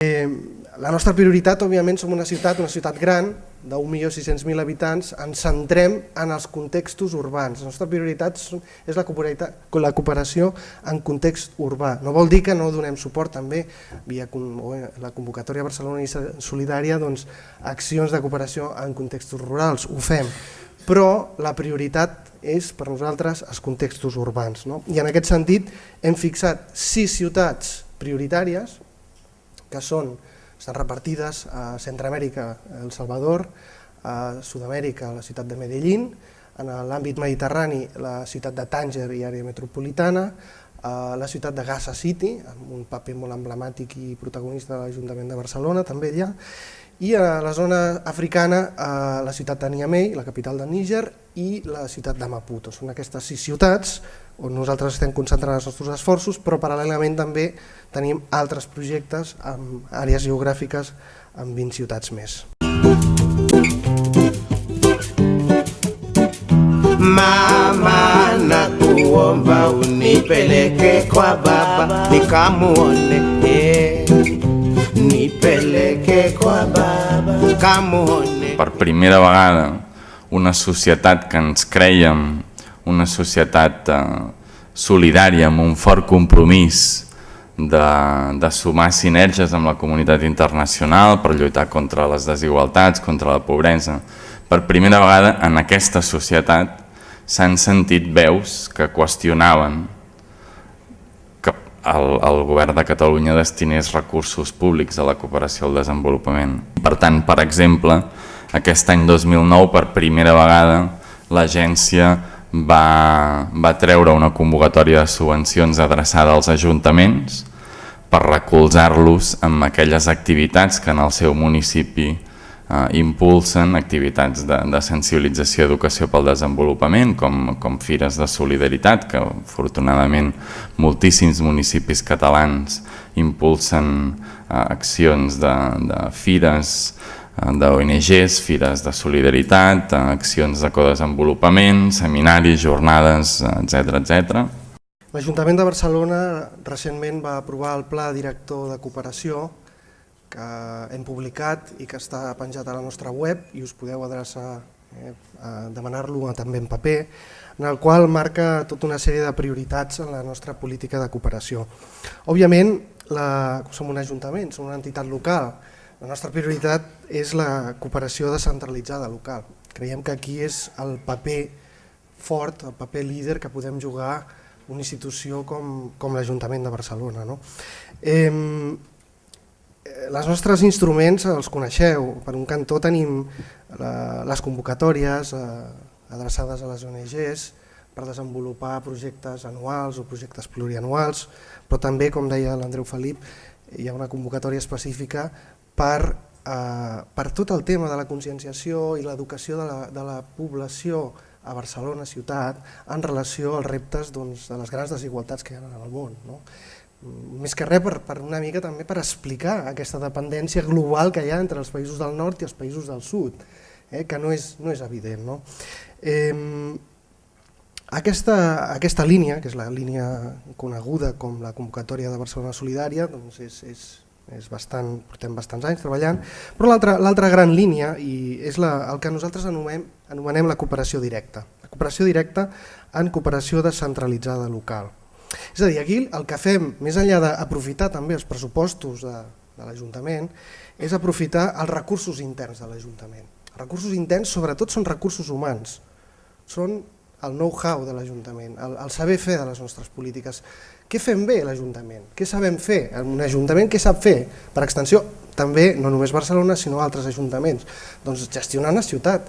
La nostra prioritat, òbviament, som una ciutat gran, de 1.600.000 habitants, ens centrem en els contextos urbans. La nostra prioritat és la cooperació en context urbà. No vol dir que no donem suport també, via la convocatòria Barcelona Solidària, accions de cooperació en contextos rurals, ho fem. Però la prioritat és per nosaltres els contextos urbans. I en aquest sentit hem fixat 6 ciutats prioritàries que estan repartides a Centroamèrica, El Salvador, a Sud-amèrica, la ciutat de Medellín, en l'àmbit mediterrani, la ciutat de Tànger i àrea metropolitana, la ciutat de Gaza City, amb un paper molt emblemàtic i protagonista de l'Ajuntament de Barcelona, també allà, i a la zona africana, la ciutat de Niamey, la capital de Níger, i la ciutat de Maputo. Són aquestes 6 ciutats on nosaltres estem concentrant els nostres esforços, però paral·lelament també tenim altres projectes amb àrees geogràfiques en 20 ciutats més. Mama nakuomba unipeleke kwa baba nikamuone, nipeleke kwa baba nikamuone. Per primera vegada una societat que ens crèiem, una societat solidària amb un fort compromís de sumar sinergies amb la comunitat internacional per lluitar contra les desigualtats, contra la pobresa. Per primera vegada en aquesta societat s'han sentit veus que qüestionaven que el govern de Catalunya destinés recursos públics a la cooperació al desenvolupament. Per tant, per exemple, aquest any 2009, per primera vegada, l'agència va treure una convocatòria de subvencions adreçada als ajuntaments per recolzar-los amb aquelles activitats que en el seu municipi impulsen, activitats de sensibilització i educació pel desenvolupament, com fires de solidaritat, que afortunadament moltíssims municipis catalans impulsen accions de fires d'ONGs, fires de solidaritat, accions de codesenvolupament, seminaris, jornades, etc. L'Ajuntament de Barcelona recentment va aprovar el Pla Director de Cooperació que hem publicat i que està penjat a la nostra web i us podeu adreçar a demanar-lo també en paper, en el qual marca tota una sèrie de prioritats en la nostra política de cooperació. Òbviament, som un ajuntament, som una entitat local. La nostra prioritat és la cooperació descentralitzada local. Creiem que aquí és el paper fort, el paper líder que podem jugar una institució com l'Ajuntament de Barcelona. Els nostres instruments els coneixeu. Per un cantó tenim les convocatòries adreçades a les ONGs per desenvolupar projectes anuals o projectes plurianuals, però també, com deia l'Andreu Felip, hi ha una convocatòria específica per tot el tema de la conscienciació i l'educació de la població a Barcelona ciutat en relació als reptes de les grans desigualtats que hi ha en el món. Més que res per una mica també per explicar aquesta dependència global que hi ha entre els països del nord i els països del sud, que no és evident. Aquesta línia, que és la línia coneguda com la convocatòria de Barcelona Solidària, portem bastants anys treballant, però l'altra gran línia és el que nosaltres anomenem la cooperació directa. La cooperació directa en cooperació descentralitzada local. És a dir, aquí el que fem, més enllà d'aprofitar també els pressupostos de l'Ajuntament, és aprofitar els recursos interns de l'Ajuntament. Els recursos interns sobretot són recursos humans, són el know-how de l'Ajuntament, el saber fer de les nostres polítiques. Què fem bé l'Ajuntament? Què sabem fer? Un Ajuntament què sap fer? Per extensió, també, no només Barcelona, sinó altres ajuntaments. Doncs gestionar una ciutat.